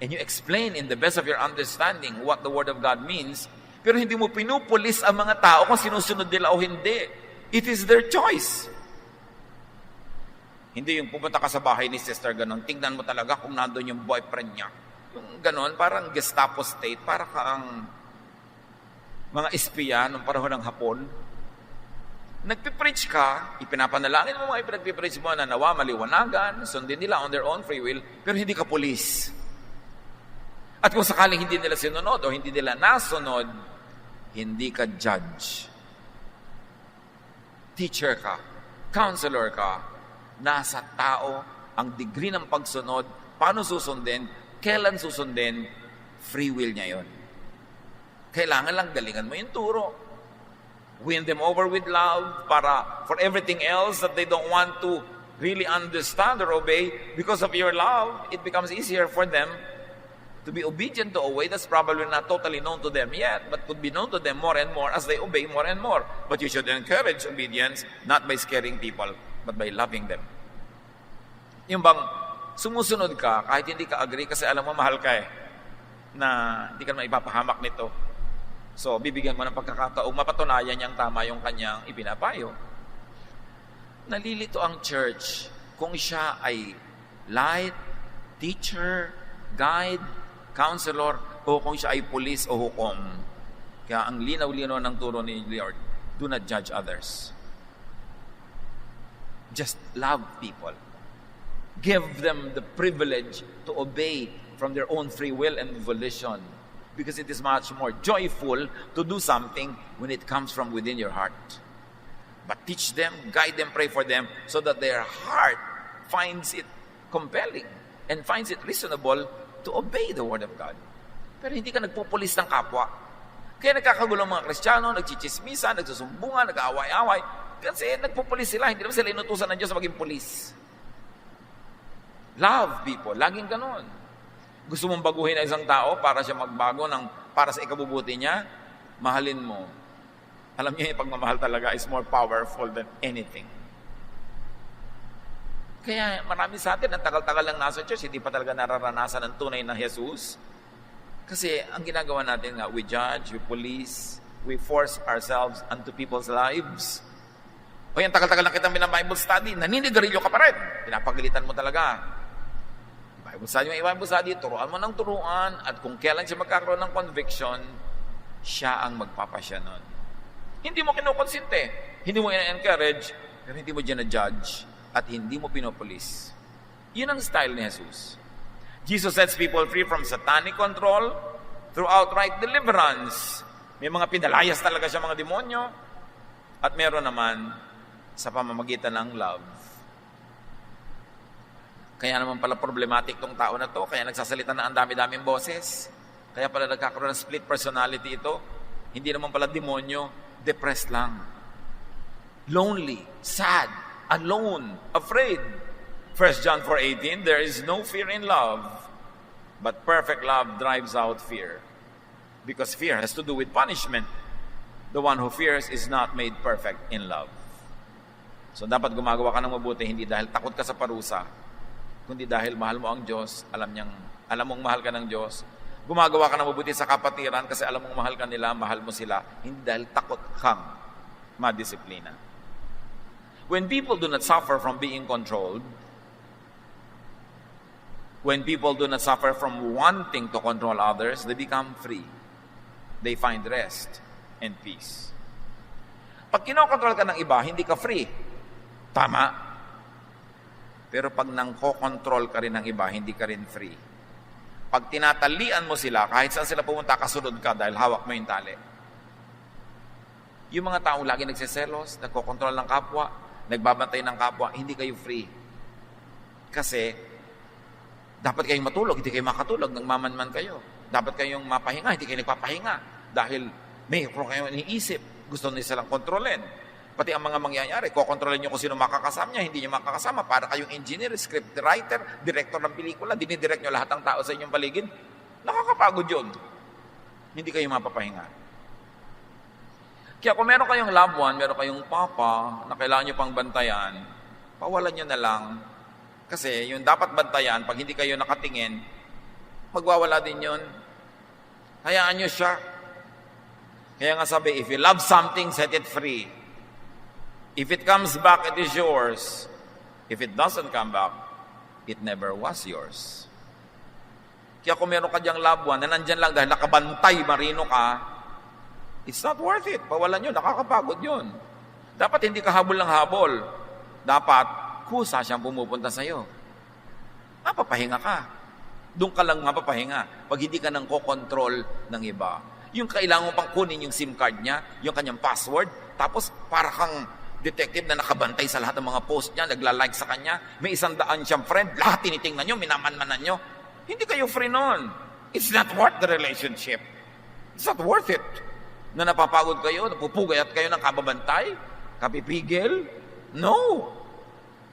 And you explain in the best of your understanding what the Word of God means, pero hindi mo pinupulis ang mga tao kung sinusunod nila o hindi. It is their choice. Hindi yung pumunta ka sa bahay ni sister ganon, tingnan mo talaga kung nandun yung boyfriend niya. Yung ganon, parang Gestapo state, para kang mga espiya nung panahon ng Hapon. Nagpipreach ka, ipinapanalangin mo mga ipinagpipreach mo na nawa maliwanagan, sundin nila on their own free will, pero hindi ka pulis. At kung sakaling hindi nila sinunod o hindi nila nasunod, hindi ka judge. Teacher ka, counselor ka, nasa tao ang degree ng pagsunod, paano susundin, kailan susundin, free will niya yon. Kailangan lang galingan mo yung turo. Win them over with love para for everything else that they don't want to really understand or obey, because of your love, it becomes easier for them to be obedient to a way that's probably not totally known to them yet, but could be known to them more and more as they obey more and more. But you should encourage obedience, not by scaring people, but by loving them. Yung bang sumusunod ka kahit hindi ka agree kasi alam mo mahal ka na hindi ka naman ipapahamak nito. So, bibigyan mo ng pagkakataong mapatunayan niyang tama yung kanyang ipinapayo. Nalilito ang church kung siya ay light, teacher, guide, counselor, o kung siya ay police o hukom. Kaya ang linaw-linaw ng turo ni Lord, do not judge others. Just love people. Give them the privilege to obey from their own free will and volition. Because it is much more joyful to do something when it comes from within your heart. But teach them, guide them, pray for them so that their heart finds it compelling and finds it reasonable to obey the Word of God. Pero hindi ka nagpupulis ng kapwa. Kaya nagkakagulo ang mga Kristiyano, nagchichismisa, nagsusumbungan, nag-aaway-away. Kasi nagpupulis sila, hindi naman sila inutusan ng Diyos na maging pulis. Love people, laging ganon. Gusto mong baguhin ang isang tao para siya magbago para sa ikabubuti niya, mahalin mo. Alam niyo, yung pagmamahal talaga is more powerful than anything. Kaya marami sa atin, ang tagal-tagal lang nasa church, hindi pa talaga nararanasan ang tunay na Jesus. Kasi ang ginagawa natin nga, we judge, we police, we force ourselves onto people's lives. O yan, tagal-tagal lang kitang Bible study, naninigarilyo ka pa rin. Pinapagalitan mo talaga. Bible study, turuan mo ng turuan, at kung kailan siya magkakaroon ng conviction, siya ang magpapasya nun. Hindi mo kinukonsinte, hindi mo ina-encourage, pero hindi mo dyan-judge, at hindi mo pinopolis. Yun ang style ni Jesus. Jesus sets people free from satanic control through outright deliverance. May mga pinalayas talaga siya mga demonyo, at meron naman sa pamamagitan ng love. Kaya naman pala problematic tong tao na to, kaya nagsasalita na ang dami-daming boses. Kaya pala nagkakaroon ng split personality ito. Hindi naman pala demonyo, depressed lang. Lonely, sad, alone, afraid. 1 John 4:18, there is no fear in love, but perfect love drives out fear. Because fear has to do with punishment. The one who fears is not made perfect in love. So dapat gumagawa ka ng mabuti, hindi dahil takot ka sa parusa, kundi dahil mahal mo ang Diyos, alam mong mahal ka ng Diyos. Gumagawa ka ng mabuti sa kapatiran kasi alam mong mahal ka nila, mahal mo sila, hindi dahil takot kang madisiplina. When people do not suffer from being controlled, When people do not suffer from wanting to control others, they become free. They find rest and peace. Pag kinokontrol ka ng iba, hindi ka free. Tama. Pero pag nangko-control ka rin ng iba, hindi ka rin free. Pag tinatalian mo sila, kahit saan sila pumunta, kasunod ka dahil hawak mo yung tali. Yung mga taong lagi nagsiselos, nagko-control ng kapwa, nagbabantay ng kapwa, hindi kayo free. Kasi, dapat kayong matulog, hindi kayo makatulog, nagmamanman kayo. Dapat kayong mapahinga, hindi kayo nagpapahinga. Dahil may kayong iniisip, gusto nila silang kontrolin. Pati ang mga mangyayari, kokontrolin nyo kung sino makakasama niya, hindi nyo makakasama. Para kayong engineer, script writer, director ng pelikula, dinidirect nyo lahat ng tao sa inyong paligid. Nakakapagod yun. Hindi kayo mapapahinga. Kaya kung meron kayong loved one, meron kayong papa na kailangan nyo pang bantayan, pawalan nyo na lang. Kasi yung dapat bantayan, pag hindi kayo nakatingin, magwawala din yun. Hayaan nyo siya. Kaya nga sabi, if you love something, set it free. If it comes back, it is yours. If it doesn't come back, it never was yours. Kaya kung meron ka diyang loved one na nandyan lang dahil nakabantay, marino ka, it's not worth it. Pawalan yun, nakakapagod yun. Dapat hindi ka habol ng habol. Dapat, kusa siyang pumupunta sa'yo. Mapapahinga ka. Doon ka lang mapapahinga pag hindi ka nang kokontrol ng iba. Yung kailangan mo pang kunin yung SIM card niya, yung kanyang password, tapos para kang detective na nakabantay sa lahat ng mga post niya, nagla-like sa kanya, may 100 siyang friend, lahat tinitingnan nyo, minamanmanan nyo. Hindi kayo free nun. It's not worth the relationship. It's not worth it. Na napapagod kayo, napupugayat kayo ng kababantay, kapipigil. No.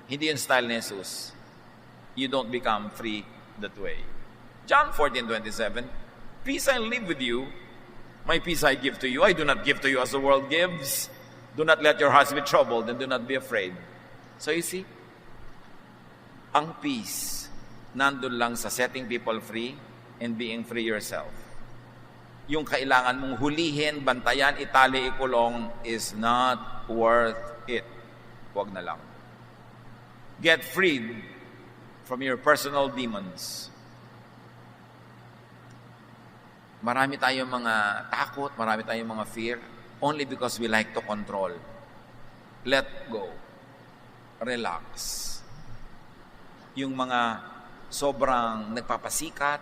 Hindi yung style ni Jesus. You don't become free that way. John 14:27, peace I live with you, my peace I give to you. I do not give to you as the world gives. Do not let your hearts be troubled and do not be afraid. So you see, ang peace nandun lang sa setting people free and being free yourself. Yung kailangan mong hulihin, bantayan, itali, ikulong is not worth it. Huwag na lang. Get freed from your personal demons. Marami tayong mga takot, marami tayong mga fear, only because we like to control. Let go. Relax. Yung mga sobrang nagpapasikat,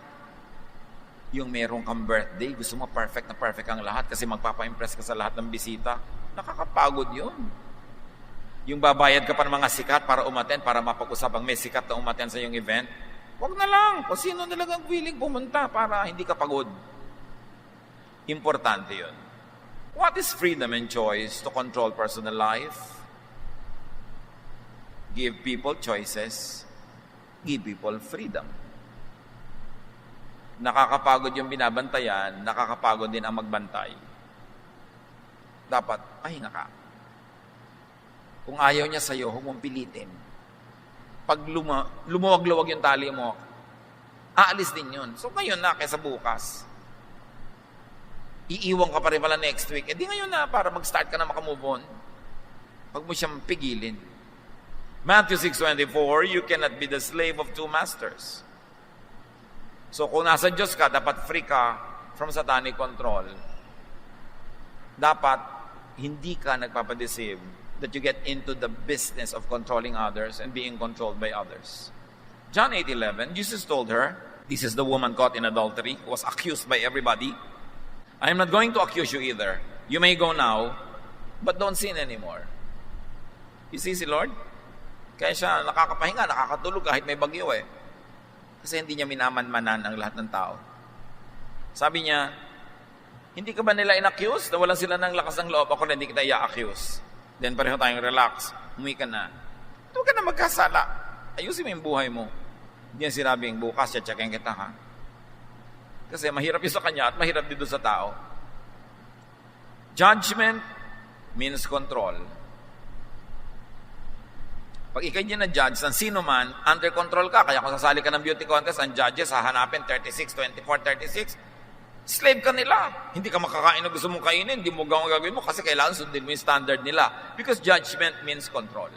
yung merong kang birthday, gusto mo perfect na perfect ang lahat kasi magpapa-impress ka sa lahat ng bisita, nakakapagod yun. Yung babayad ka pa ng mga sikat para umaten, para mapag-usap ang may sikat na umaten sa iyong event, wag na lang. Kung sino talagang willing pumunta para hindi ka pagod. Importante yun. What is freedom and choice to control personal life? Give people choices. Give people freedom. Nakakapagod yung binabantayan, nakakapagod din ang magbantay. Dapat, pahinga ka. Kung ayaw niya sa'yo, huwag mong pilitin. Pag lumuwag-luwag yung tali mo, aalis din yun. So ngayon na, kaysa bukas, iiwan ka pa rin pala next week. Di ngayon na, para mag-start ka na makamove on. Huwag mo siyang pigilin. Matthew 6:24, you cannot be the slave of two masters. So kung nasa Diyos ka, dapat free ka from satanic control. Dapat hindi ka nagpapadeceive that you get into the business of controlling others and being controlled by others. John 8:11, Jesus told her, this is the woman caught in adultery, who was accused by everybody. I am not going to accuse you either. You may go now, but don't sin anymore. You see si Lord? Kaya siya nakakapahinga, nakakatulog kahit may bagyo eh. Kasi hindi niya minamanmanan ang lahat ng tao. Sabi niya, hindi ka ba nila in-accuse? Na walang sila ng lakas ng loob. Ako na hindi kita i-accuse. Then pareho tayong relax. Umuwi ka na. Huwag ka na magkasala. Ayusin mo yung buhay mo. Hindi yan sinabing, bukas, check-in kita ha. Kasi mahirap yun sa kanya at mahirap din doon sa tao. Judgment means control. Pag ikay niya na-judge ng sino man, under control ka. Kaya kung sasali ka ng beauty contest, ang judges, hahanapin 36, 24, 36. Slave ka nila. Hindi ka makakain na gusto mong kainin. Hindi mo gawin mo kasi kailangan sundin mo yung standard nila. Because judgment means control.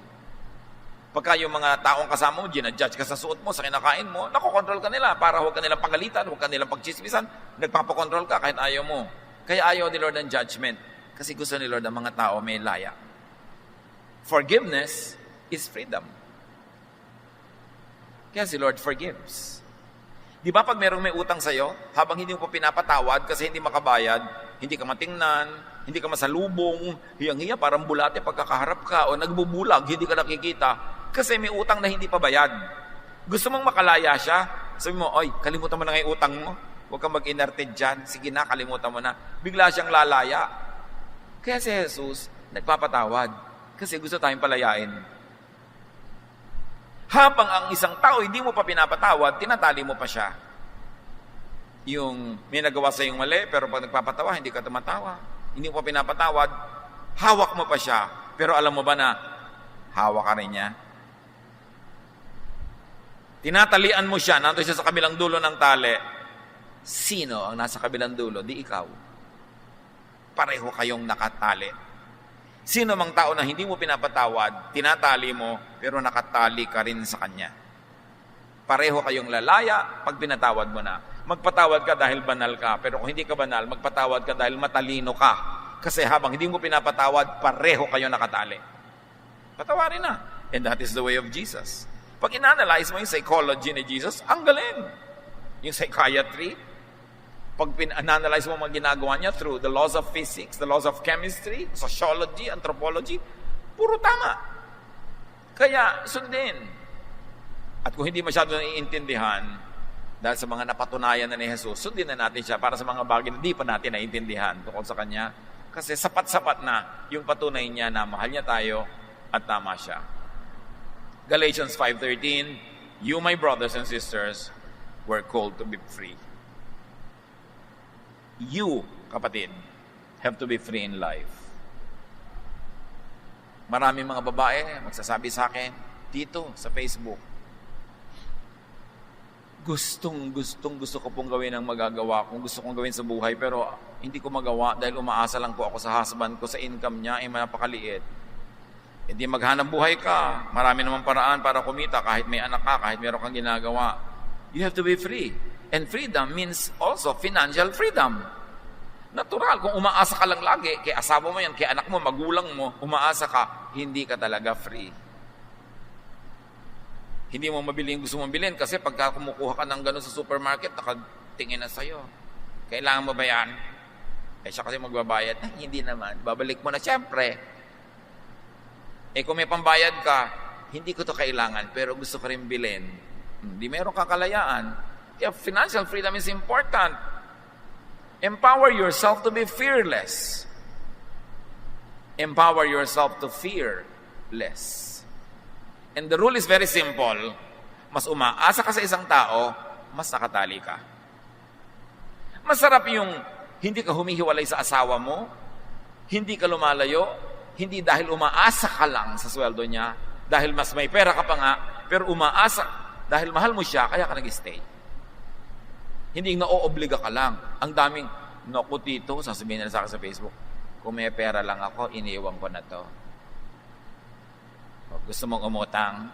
Pagka yung mga taong kasama mo, ginadjudge ka sa suot mo, sa kinakain mo, nakokontrol ka nila para huwag ka nilang pagalitan, huwag ka nilang pagchismisan, nagpapakontrol ka kahit ayaw mo. Kaya ayaw ni Lord ng judgment. Kasi gusto ni Lord ang mga tao may laya. Forgiveness is freedom. Kaya si Lord forgives. Di ba pag merong may utang sa'yo, habang hindi mo pa pinapatawad kasi hindi makabayad, hindi ka matingnan, hindi ka masalubong, hiyang-hiya, parang bulate pagkakaharap ka, o nagbubulag, hindi ka nakikita, kasi may utang na hindi pa bayad. Gusto mong makalaya siya, sabi mo, oy, kalimutan mo na nga yung utang mo, huwag kang mag-inerte dyan, sige na, kalimutan mo na. Bigla siyang lalaya. Kaya si Jesus, nagpapatawad, kasi gusto tayong palayain. Habang ang isang tao hindi mo pa pinapatawad, tinatali mo pa siya. Yung may nagawa sa yung mali, pero pag nagpapatawa, hindi ka tumatawa. Hindi mo pa pinapatawad, hawak mo pa siya. Pero alam mo ba na, hawak ka rin niya? Tinatalian mo siya, nandun siya sa kabilang dulo ng tali. Sino ang nasa kabilang dulo? Di ikaw. Pareho kayong nakatali. Sino mang tao na hindi mo pinapatawad, tinatali mo, pero nakatali ka rin sa kanya. Pareho kayong lalaya pag pinatawad mo na. Magpatawad ka dahil banal ka, pero kung hindi ka banal, magpatawad ka dahil matalino ka. Kasi habang hindi mo pinapatawad, pareho kayo nakatali. Patawarin na. And that is the way of Jesus. Pag inanalyze mo yung psychology ni Jesus, ang galing. Yung psychiatry, pag in-analyze mo mga ginagawa niya through the laws of physics, the laws of chemistry, sociology, anthropology, puro tama. Kaya sundin. At kung hindi masyado naiintindihan, dahil sa mga napatunayan na ni Jesus, sundin na natin siya para sa mga bagay na di pa natin naiintindihan tungkol sa Kanya. Kasi sapat-sapat na yung patunay niya na mahal niya tayo at tama siya. Galatians 5:13, you, my brothers and sisters, were called to be free. You, kapatid, have to be free in life. Maraming mga babae magsasabi sa akin dito sa Facebook, gusto ko pong gawin ang magagawa kung gusto kong gawin sa buhay, pero hindi ko magawa dahil umaasa lang po ako sa husband ko, sa income niya ay napakaliit. Hindi maghanap buhay ka. Marami namang paraan para kumita kahit may anak ka, kahit meron kang ginagawa. You have to be free. And freedom means also financial freedom. Natural, kung umaasa ka lang lagi, kay asawa mo yan, kay anak mo, magulang mo, umaasa ka, hindi ka talaga free. Hindi mo mabili yung gusto mong bilhin kasi pagka kumukuha ka ng gano'n sa supermarket, nakatingin na sa'yo. Kailangan mo ba yan? Eh siya kasi magbabayad. Hindi naman. Babalik mo na, siyempre. Eh kung may pambayad ka, hindi ko to kailangan, pero gusto ko rin bilhin. Hindi meron kakalayaan. Kaya financial freedom is important. Empower yourself to be fearless. Empower yourself to fear less. And the rule is very simple. Mas umaasa ka sa isang tao, mas nakatali ka. Masarap yung hindi ka humihiwalay sa asawa mo, hindi ka lumalayo, hindi dahil umaasa ka lang sa sweldo niya, dahil mas may pera ka pa nga, pero umaasa dahil mahal mo siya, kaya ka nag-stay. Hindi na-oobliga ka lang. Ang daming, naku tito, sasabihin nila sa akin sa Facebook, kung may pera lang ako, iniiwan ko na to. O, gusto mong umutang,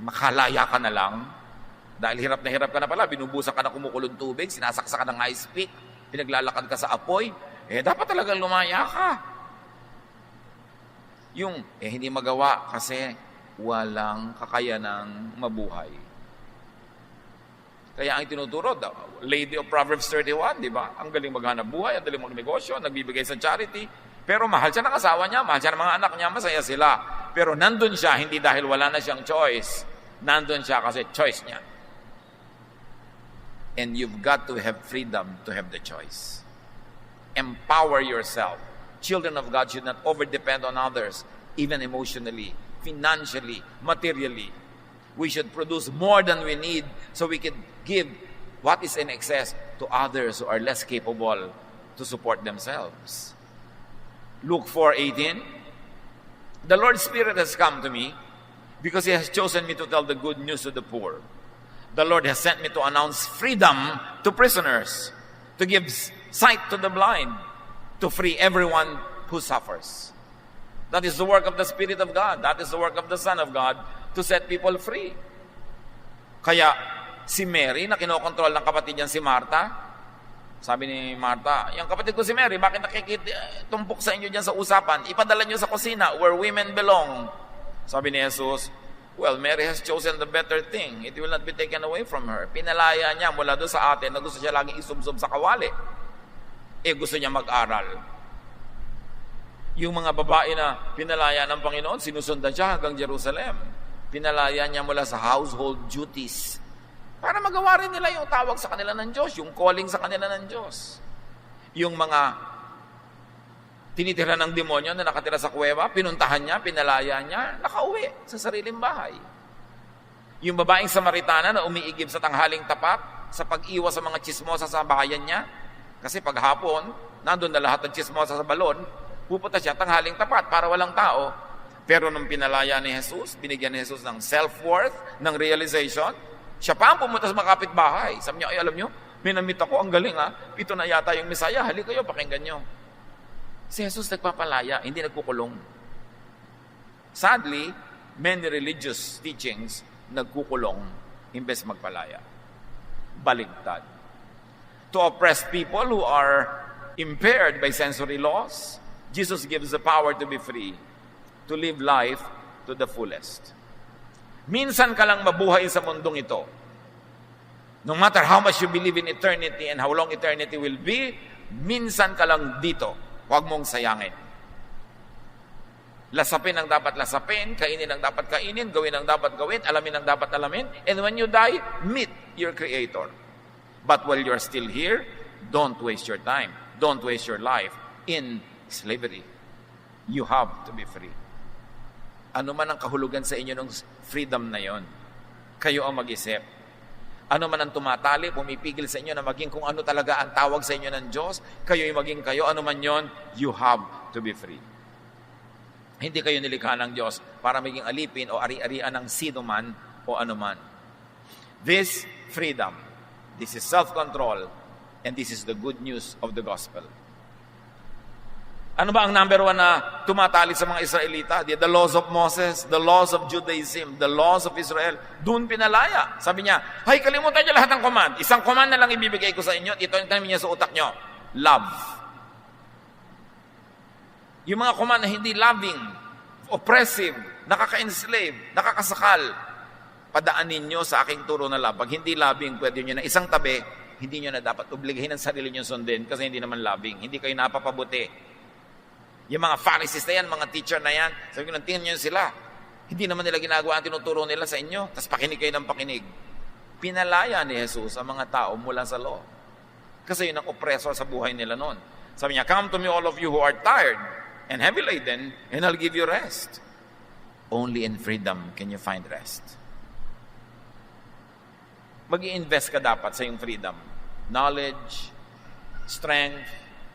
makalaya ka na lang, dahil hirap na pala, binubusan ka na kumukulong tubig, sinasaksa ka ng ice pick, pinaglalakad ka sa apoy, dapat talagang lumaya ka. Yung, hindi magawa kasi walang kakayanang mabuhay. Kaya ang tinuturo, Lady of Proverbs 31, di ba? Ang galing maghanap buhay, ang galing magnegosyo, nagbibigay sa charity. Pero mahal siya ng asawa niya, mahal siya ng mga anak niya, masaya sila. Pero nandun siya, hindi dahil wala na siyang choice. Nandun siya kasi choice niya. And you've got to have freedom to have the choice. Empower yourself. Children of God should not overdepend on others, even emotionally, financially, materially. We should produce more than we need so we can give what is in excess to others who are less capable to support themselves. Luke 4:18, the Lord's Spirit has come to me because He has chosen me to tell the good news to the poor. The Lord has sent me to announce freedom to prisoners, to give sight to the blind, to free everyone who suffers. That is the work of the Spirit of God. That is the work of the Son of God to set people free. Kaya si Mary na kinokontrol ng kapatid niyan si Martha, sabi ni Martha, yung kapatid ko si Mary, bakit nakikitumpok sa inyo dyan sa usapan? Ipadala nyo sa kusina where women belong. Sabi ni Jesus, well, Mary has chosen the better thing. It will not be taken away from her. Pinalaya niya mula doon sa atin na gusto siya laging isubsob sa kawali. Gusto niya mag-aral. Yung mga babae na pinalaya ng Panginoon, sinusundan siya hanggang Jerusalem. Pinalaya niya mula sa household duties para magawa rin nila yung tawag sa kanila ng Diyos, yung calling sa kanila ng Diyos. Yung mga tinitira ng demonyo na nakatira sa kuweba, pinuntahan niya, pinalaya niya, nakauwi sa sariling bahay. Yung babaeng Samaritana na umiigib sa tanghaling tapat sa pag-iwas sa mga chismosa sa bahayan niya, kasi paghapon, nandun na lahat ng chismosa sa balon, pupunta siya tanghaling tapat para walang tao. Pero nung pinalaya ni Jesus, binigyan ni Jesus ng self-worth, ng realization, siya pa ang pumunta sa mga kapitbahay. Sabi niya, ay alam niyo, may namit ako, ang galing ha, ito na yata yung Misaya, hali kayo, pakinggan niyo. Si Jesus nagpapalaya, hindi nagkukulong. Sadly, many religious teachings nagkukulong imbes magpalaya. Baligtad. To oppress people who are impaired by sensory laws, Jesus gives the power to be free, to live life to the fullest. Minsan ka lang mabuhay sa mundong ito. No matter how much you believe in eternity and how long eternity will be, minsan ka lang dito. Huwag mong sayangin. Lasapin ang dapat lasapin, kainin ang dapat kainin, gawin ang dapat gawin, alamin ang dapat alamin, and when you die, meet your Creator. But while you're still here, don't waste your time. Don't waste your life in slavery. You have to be free. Ano man ang kahulugan sa inyo ng freedom na yon, kayo ang mag-isip. Ano man ang tumatali, pumipigil sa inyo na maging kung ano talaga ang tawag sa inyo ng Diyos, kayo ay maging kayo, ano man yon, you have to be free. Hindi kayo nilikha ng Diyos para maging alipin o ari-arian ng sino man o ano man. This freedom, this is self-control, and this is the good news of the gospel. Ano ba ang number one na tumatali sa mga Israelita? The laws of Moses, the laws of Judaism, the laws of Israel. Doon pinalaya. Sabi niya, hay, kalimutan niyo lahat ng command. Isang command na lang ibibigay ko sa inyo. Ito yung tanong niya sa utak niyo. Love. Yung mga command na hindi loving, oppressive, nakaka-enslave, nakakasakal, padaanin niyo sa aking turo na love. Pag hindi loving, pwede niyo na isang tabi, hindi niyo na dapat obligahin ang sarili niyo sundin kasi hindi naman loving. Hindi kayo napapabuti. Yung mga Pharisees na yan, mga teacher na yan, sabi ko, tingnan nyo sila. Hindi naman nila ginagawa ang tinuturo nila sa inyo. Tapos pakinig kayo ng pakinig. Pinalaya ni Jesus ang mga tao mula sa law. Kasi yun ang oppressor sa buhay nila noon. Sabi niya, come to me all of you who are tired and heavy laden, and I'll give you rest. Only in freedom can you find rest. Mag-i-invest ka dapat sa iyong freedom. Knowledge, strength,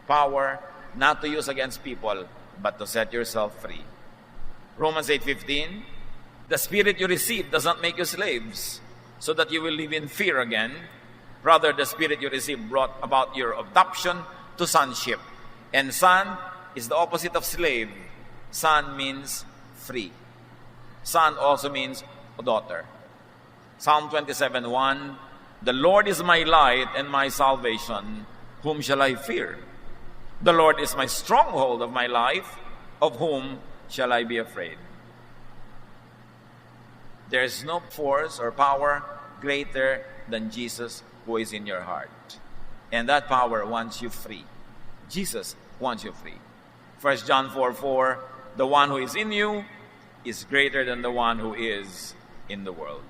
power, not to use against people, but to set yourself free. Romans 8:15, the Spirit you receive does not make you slaves, so that you will live in fear again. Rather, the Spirit you receive brought about your adoption to sonship. And son is the opposite of slave. Son means free. Son also means daughter. Psalm 27:1, the Lord is my light and my salvation. Whom shall I fear? The Lord is my stronghold of my life. Of whom shall I be afraid? There is no force or power greater than Jesus who is in your heart. And that power wants you free. Jesus wants you free. 1 John 4:4, the one who is in you is greater than the one who is in the world.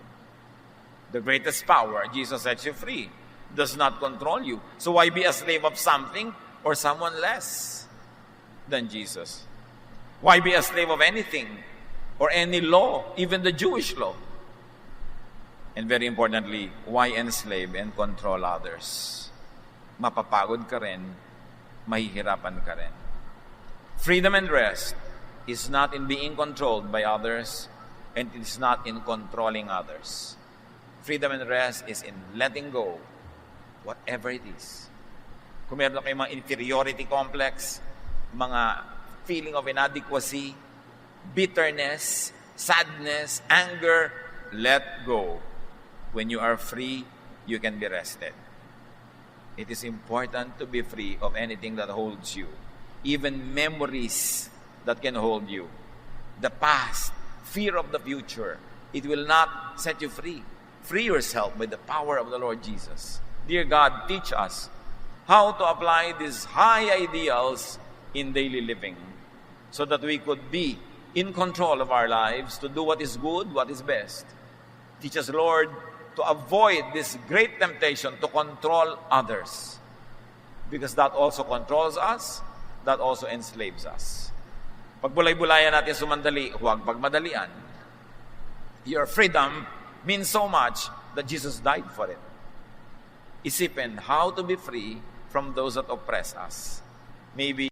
The greatest power, Jesus sets you free, does not control you. So why be a slave of something or someone less than Jesus? Why be a slave of anything or any law, even the Jewish law? And very importantly, why enslave and control others? Mapapagod ka rin, mahihirapan ka rin. Freedom and rest is not in being controlled by others, and it is not in controlling others. Freedom and rest is in letting go, whatever it is. Kung meron kayong mga inferiority complex, mga feeling of inadequacy, bitterness, sadness, anger, let go. When you are free, you can be rested. It is important to be free of anything that holds you. Even memories that can hold you. The past, fear of the future, it will not set you free. Free yourself by the power of the Lord Jesus. Dear God, teach us how to apply these high ideals in daily living so that we could be in control of our lives to do what is good, what is best. Teach us, Lord, to avoid this great temptation to control others, because that also controls us, that also enslaves us. Pagbulay-bulayan natin sumandali, huwag pagmadalian. Your freedom means so much that Jesus died for it. Isipin how to be free from those that oppress us. Maybe